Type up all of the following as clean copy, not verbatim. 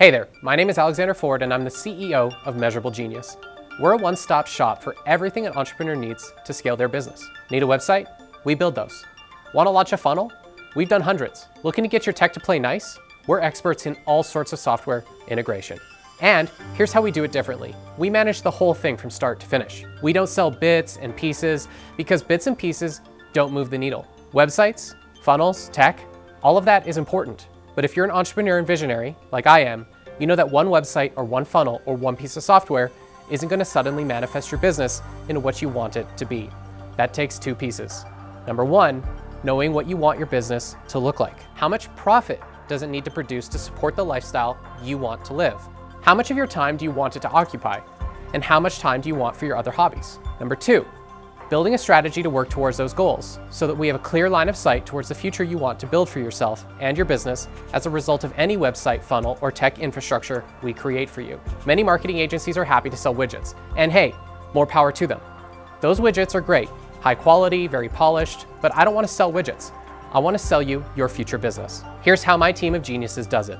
Hey there, my name is Alexander Ford and I'm the CEO of Measurable Genius. We're a one-stop shop for everything an entrepreneur needs to scale their business. Need a website? We build those. Want to launch a funnel? We've done hundreds. Looking to get your tech to play nice? We're experts in all sorts of software integration. And here's how we do it differently. We manage the whole thing from start to finish. We don't sell bits and pieces because bits and pieces don't move the needle. Websites, funnels, tech, all of that is important. But if you're an entrepreneur and visionary, like I am, you know that one website or one funnel or one piece of software isn't going to suddenly manifest your business into what you want it to be. That takes two pieces. Number one, knowing what you want your business to look like. How much profit does it need to produce to support the lifestyle you want to live? How much of your time do you want it to occupy? And how much time do you want for your other hobbies? Number two, building a strategy to work towards those goals so that we have a clear line of sight towards the future you want to build for yourself and your business as a result of any website, funnel, or tech infrastructure we create for you. Many marketing agencies are happy to sell widgets, and hey, more power to them. Those widgets are great, high quality, very polished, but I don't want to sell widgets. I want to sell you your future business. Here's how my team of geniuses does it.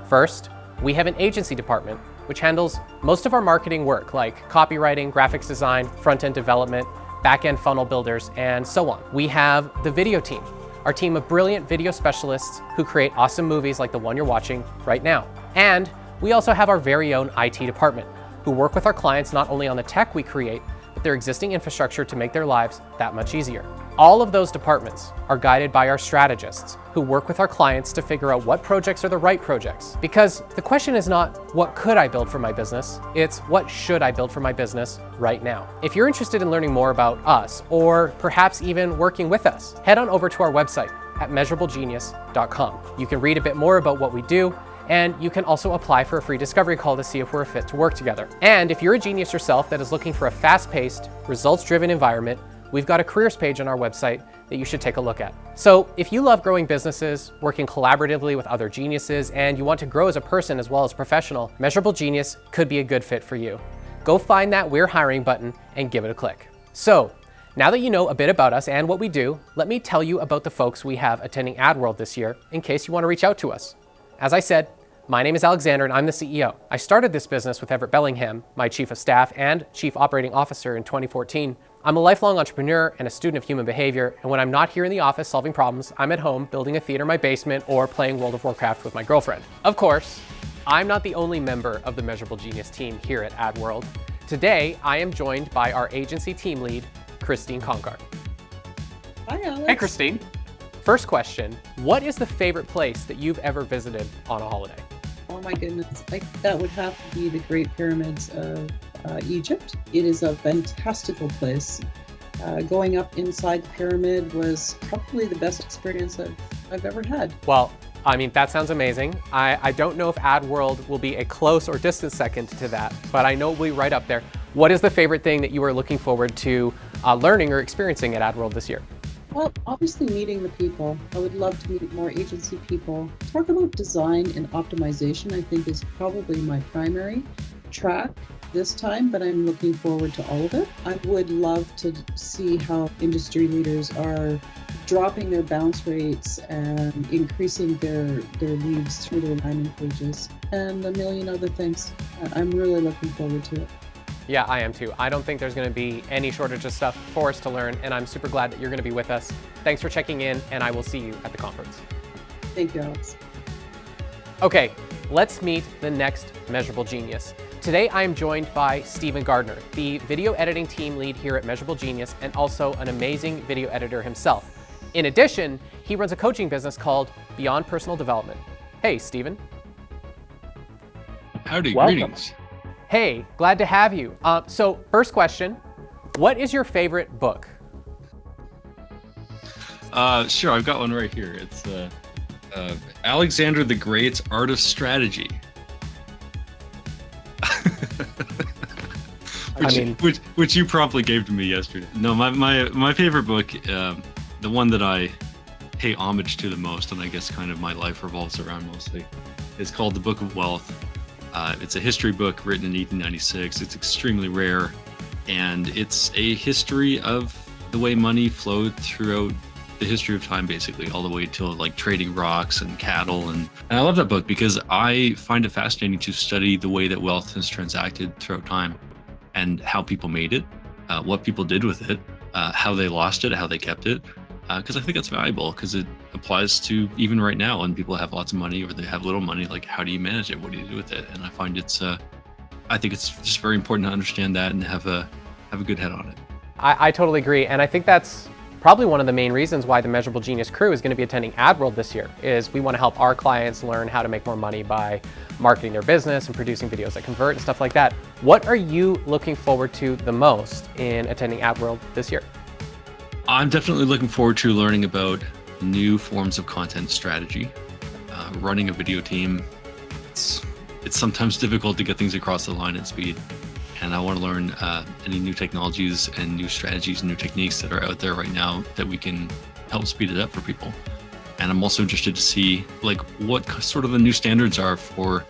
First, we have an agency department which handles most of our marketing work like copywriting, graphics design, front-end development, back-end funnel builders, and so on. We have the video team, our team of brilliant video specialists who create awesome movies like the one you're watching right now. And we also have our very own IT department who work with our clients not only on the tech we create, but their existing infrastructure to make their lives that much easier. All of those departments are guided by our strategists who work with our clients to figure out what projects are the right projects. Because the question is not, what could I build for my business? It's what should I build for my business right now? If you're interested in learning more about us, or perhaps even working with us, head on over to our website at measurablegenius.com. You can read a bit more about what we do, and you can also apply for a free discovery call to see if we're a fit to work together. And if you're a genius yourself that is looking for a fast-paced, results-driven environment, we've got a careers page on our website that you should take a look at. So if you love growing businesses, working collaboratively with other geniuses, and you want to grow as a person as well as a professional, Measurable Genius could be a good fit for you. Go find that We're Hiring button and give it a click. So now that you know a bit about us and what we do, let me tell you about the folks we have attending AdWorld this year in case you want to reach out to us. As I said, my name is Alexander and I'm the CEO. I started this business with Everett Bellingham, my chief of staff and chief operating officer in 2014. I'm a lifelong entrepreneur and a student of human behavior, and when I'm not here in the office solving problems, I'm at home building a theater in my basement or playing World of Warcraft with my girlfriend. Of course, I'm not the only member of the Measurable Genius team here at AdWorld. Today, I am joined by our agency team lead, Christine Concord. Hi, Alex. Hey, Christine. First question, what is the favorite place that you've ever visited on a holiday? Oh my goodness, that would have to be the Great Pyramids of Egypt. It is a fantastical place. Going up inside the pyramid was probably the best experience I've ever had. Well, I mean, that sounds amazing. I don't know if AdWorld will be a close or distant second to that, but I know it will be right up there. What is the favorite thing that you are looking forward to learning or experiencing at AdWorld this year? Well, obviously meeting the people. I would love to meet more agency people. Talk about design and optimization, I think is probably my primary track this time, but I'm looking forward to all of it. I would love to see how industry leaders are dropping their bounce rates and increasing their leads through their landing pages and a million other things. I'm really looking forward to it. Yeah, I am too. I don't think there's going to be any shortage of stuff for us to learn, and I'm super glad that you're going to be with us. Thanks for checking in, and I will see you at the conference. Thank you, Alex. Okay, let's meet the next Measurable Genius. Today, I am joined by Stephen Gardner, the video editing team lead here at Measurable Genius, and also an amazing video editor himself. In addition, he runs a coaching business called Beyond Personal Development. Hey, Stephen. Howdy, Welcome. greetings. Hey, glad to have you. So first question, what is your favorite book? Sure, I've got one right here. It's Alexander the Great's Art of Strategy. which you promptly gave to me yesterday. No, my favorite book, the one that I pay homage to the most, and I guess kind of my life revolves around mostly, is called The Book of Wealth. It's a history book written in 1896. It's extremely rare, and it's a history of the way money flowed throughout the history of time, basically, all the way to like trading rocks and cattle. And I love that book because I find it fascinating to study the way that wealth has transacted throughout time and how people made it, what people did with it, how they lost it, how they kept it. Because I think that's valuable because it applies to even right now when people have lots of money or they have little money, like how do you manage it? What do you do with it? And I find I think it's just very important to understand that and have a good head on it. I totally agree. And I think that's probably one of the main reasons why the Measurable Genius crew is going to be attending AdWorld this year, is we want to help our clients learn how to make more money by marketing their business and producing videos that convert and stuff like that. What are you looking forward to the most in attending AdWorld this year? I'm definitely looking forward to learning about new forms of content strategy. Running a video team, it's sometimes difficult to get things across the line at speed. And I want to learn any new technologies and new strategies and new techniques that are out there right now that we can help speed it up for people. And I'm also interested to see like what sort of the new standards are for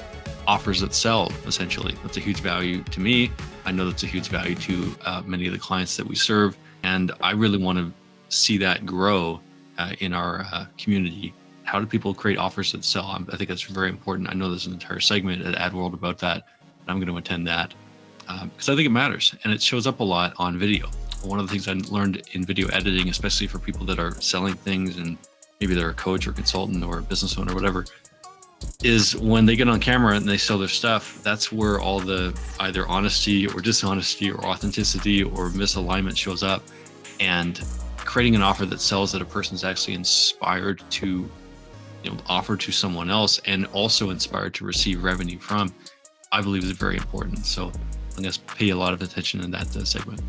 offers that sell, essentially. That's a huge value to me. I know that's a huge value to many of the clients that we serve. And I really want to see that grow in our community. How do people create offers that sell? I think that's very important. I know there's an entire segment at AdWorld about that, and I'm going to attend that because I think it matters, and it shows up a lot on video. One of the things I learned in video editing, especially for people that are selling things and maybe they're a coach or consultant or a business owner or whatever, is when they get on camera and they sell their stuff, that's where all the either honesty or dishonesty or authenticity or misalignment shows up. And creating an offer that sells that a person's actually inspired to offer to someone else and also inspired to receive revenue from, I believe is very important. So I'm going to pay a lot of attention in that segment.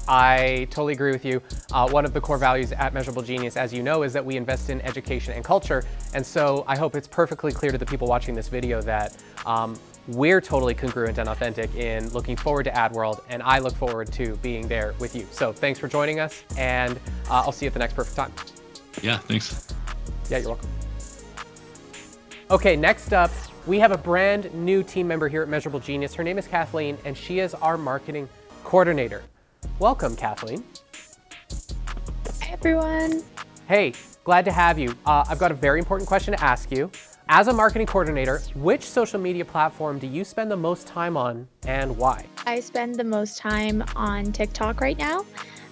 I totally agree with you. One of the core values at Measurable Genius, as you know, is that we invest in education and culture. And so I hope it's perfectly clear to the people watching this video that we're totally congruent and authentic in looking forward to AdWorld, and I look forward to being there with you. So thanks for joining us, and I'll see you at the next perfect time. Yeah, thanks. Yeah, you're welcome. Okay, next up, we have a brand new team member here at Measurable Genius. Her name is Kathleen, and she is our marketing coordinator. Welcome, Kathleen. Hi, everyone. Hey, glad to have you. I've got a very important question to ask you. As a marketing coordinator, which social media platform do you spend the most time on and why? I spend the most time on TikTok right now.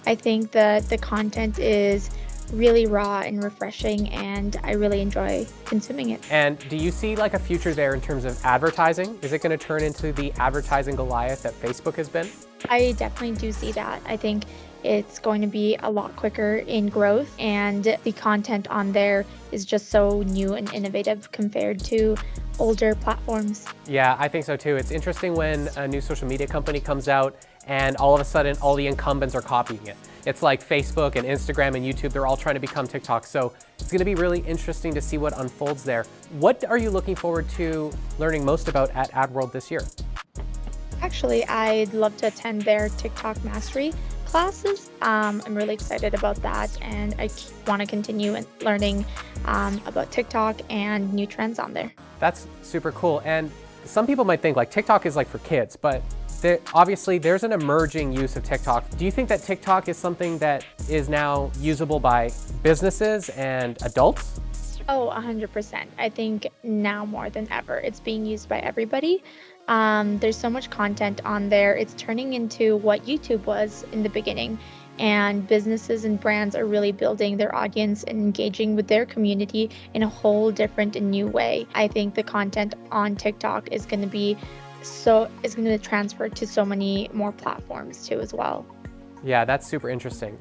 I think that the content is really raw and refreshing, and I really enjoy consuming it. And do you see like a future there in terms of advertising? Is it going to turn into the advertising Goliath that Facebook has been? I definitely do see that. I think it's going to be a lot quicker in growth, and the content on there is just so new and innovative compared to older platforms. Yeah, I think so too. It's interesting when a new social media company comes out and all of a sudden all the incumbents are copying it. It's like Facebook and Instagram and YouTube, they're all trying to become TikTok. So it's going to be really interesting to see what unfolds there. What are you looking forward to learning most about at AdWorld this year? Actually, I'd love to attend their TikTok mastery classes. I'm really excited about that, and I want to continue learning about TikTok and new trends on there. That's super cool. And some people might think like TikTok is like for kids, but obviously there's an emerging use of TikTok. Do you think that TikTok is something that is now usable by businesses and adults? Oh, 100%. I think now more than ever, it's being used by everybody. There's so much content on there. It's turning into what YouTube was in the beginning, and businesses and brands are really building their audience and engaging with their community in a whole different and new way. I think the content on TikTok is going to transfer to so many more platforms too as well. Yeah, that's super interesting.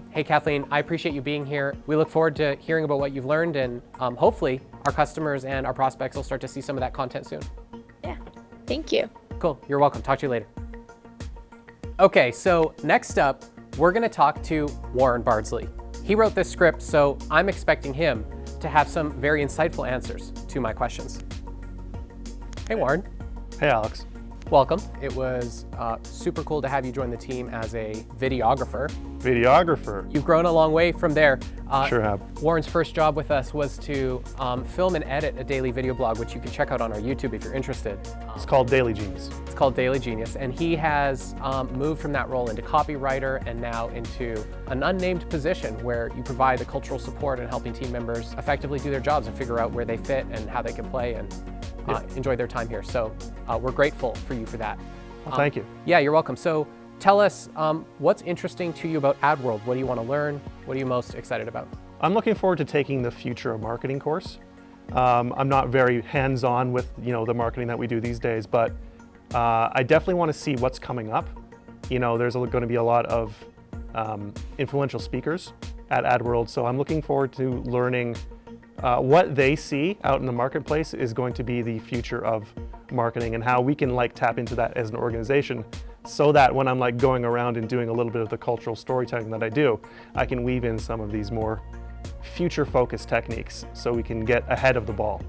Hey, Kathleen, I appreciate you being here. We look forward to hearing about what you've learned, and hopefully our customers and our prospects will start to see some of that content soon. Yeah, thank you. Cool, you're welcome. Talk to you later. Okay, so next up, we're gonna talk to Warren Bardsley. He wrote this script, so I'm expecting him to have some very insightful answers to my questions. Hey, Warren. Hey, Alex. Welcome. It was super cool to have you join the team as a videographer. videographer. You've grown a long way from there. Sure have. Warren's first job with us was to film and edit a daily video blog, which you can check out on our YouTube if you're interested. It's called Daily Genius. It's called Daily Genius, and he has moved from that role into copywriter and now into an unnamed position where you provide the cultural support and helping team members effectively do their jobs and figure out where they fit and how they can play and enjoy their time here. So we're grateful for you for that. Well, thank you. Yeah, you're welcome. So tell us what's interesting to you about AdWorld. What do you want to learn? What are you most excited about? I'm looking forward to taking the Future of Marketing course. I'm not very hands-on with the marketing that we do these days, but I definitely want to see what's coming up. There's going to be a lot of influential speakers at AdWorld, so I'm looking forward to learning what they see out in the marketplace is going to be the future of marketing and how we can tap into that as an organization, so that when I'm going around and doing a little bit of the cultural storytelling that I do, I can weave in some of these more future-focused techniques so we can get ahead of the ball,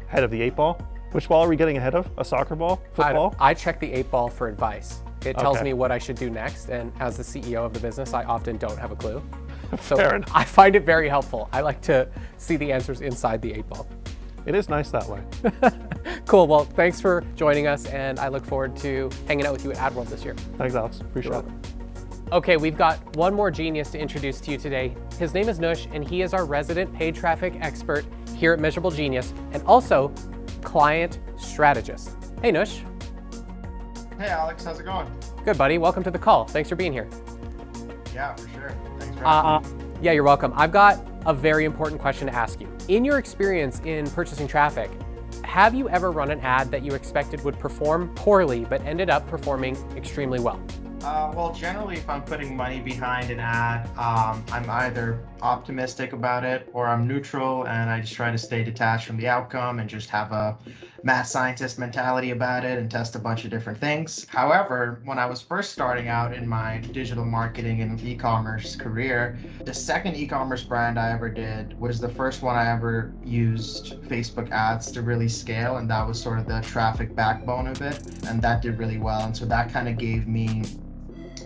ahead of the 8-ball. Which ball are we getting ahead of? A soccer ball? Football? I check the 8-ball for advice. It tells Okay. me what I should do next, and as the CEO of the business, I often don't have a clue. So Fair enough. I find it very helpful. I like to see the answers inside the 8-ball. It is nice that way. Cool, well, thanks for joining us, and I look forward to hanging out with you at AdWorld this year. Thanks, Alex. Appreciate You're it. welcome. Okay, we've got one more genius to introduce to you today. His name is Nush, and he is our resident paid traffic expert here at Measurable Genius, and also client strategist. Hey, Nush. Hey Alex, how's it going? Good, buddy. Welcome to the call. Thanks for being here. Yeah, for sure. Thanks for having me. Yeah, you're welcome. I've got a very important question to ask you. In your experience in purchasing traffic, have you ever run an ad that you expected would perform poorly but ended up performing extremely well? Well, generally, if I'm putting money behind an ad, I'm either optimistic about it or I'm neutral and I just try to stay detached from the outcome and just have a mad scientist mentality about it and test a bunch of different things. However, when I was first starting out in my digital marketing and e-commerce career, the second e-commerce brand I ever did was the first one I ever used Facebook ads to really scale, and that was sort of the traffic backbone of it, and that did really well. And so that kind of gave me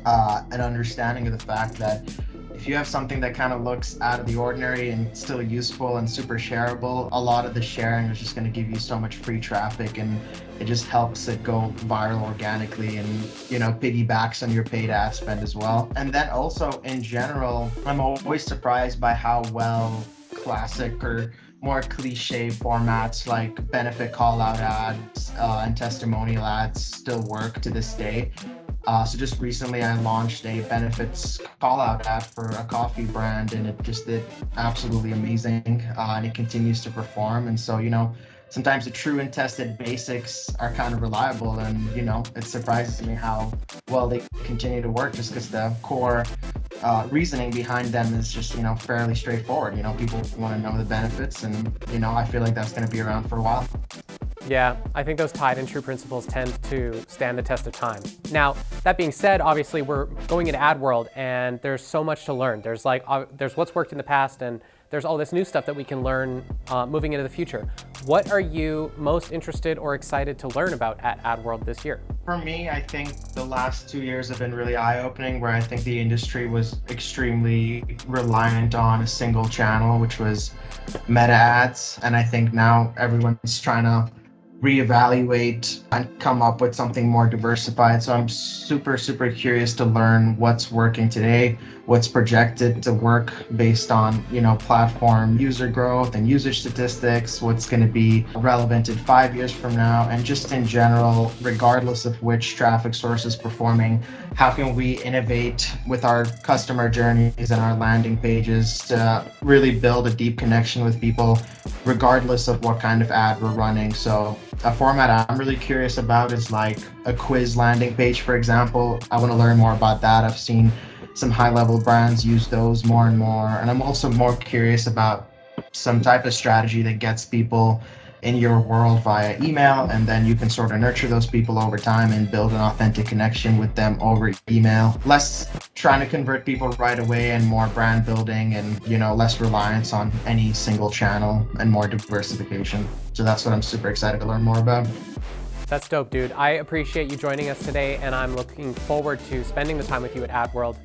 an understanding of the fact that if you have something that kind of looks out of the ordinary and still useful and super shareable, a lot of the sharing is just going to give you so much free traffic, and it just helps it go viral organically and, piggybacks on your paid ad spend as well. And then also in general, I'm always surprised by how well classic or more cliche formats like benefit call out ads and testimonial ads still work to this day. So just recently I launched a benefits call out ad for a coffee brand, and it just did absolutely amazing, and it continues to perform. And so, sometimes the true and tested basics are kind of reliable, and, it surprises me how well they continue to work, just because the core reasoning behind them is just, fairly straightforward. People want to know the benefits, and, I feel like that's going to be around for a while. Yeah, I think those tried and true principles tend to stand the test of time. Now, that being said, obviously we're going into AdWorld and there's so much to learn. There's there's what's worked in the past and there's all this new stuff that we can learn moving into the future. What are you most interested or excited to learn about at AdWorld this year? For me, I think the last 2 years have been really eye-opening, where I think the industry was extremely reliant on a single channel, which was meta ads. And I think now everyone's trying to reevaluate and come up with something more diversified. So I'm super curious to learn what's working today, what's projected to work based on, platform user growth and usage statistics, what's going to be relevant in 5 years from now, and just in general, regardless of which traffic source is performing, how can we innovate with our customer journeys and our landing pages to really build a deep connection with people, regardless of what kind of ad we're running. So a format I'm really curious about is like a quiz landing page, for example. I want to learn more about that. I've seen some high-level brands use those more and more. And I'm also more curious about some type of strategy that gets people in your world via email, and then you can sort of nurture those people over time and build an authentic connection with them over email. Less trying to convert people right away and more brand building and, less reliance on any single channel and more diversification. So that's what I'm super excited to learn more about. That's dope, dude. I appreciate you joining us today, and I'm looking forward to spending the time with you at AdWorld.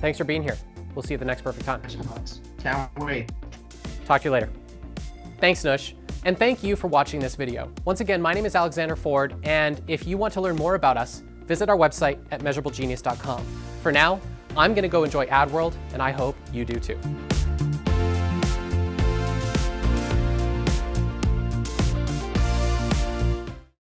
Thanks for being here. We'll see you at the next perfect time. Can't wait. Talk to you later. Thanks, Nush. And thank you for watching this video. Once again, my name is Alexander Ford, and if you want to learn more about us, visit our website at measurablegenius.com. For now, I'm gonna go enjoy AdWorld, and I hope you do too.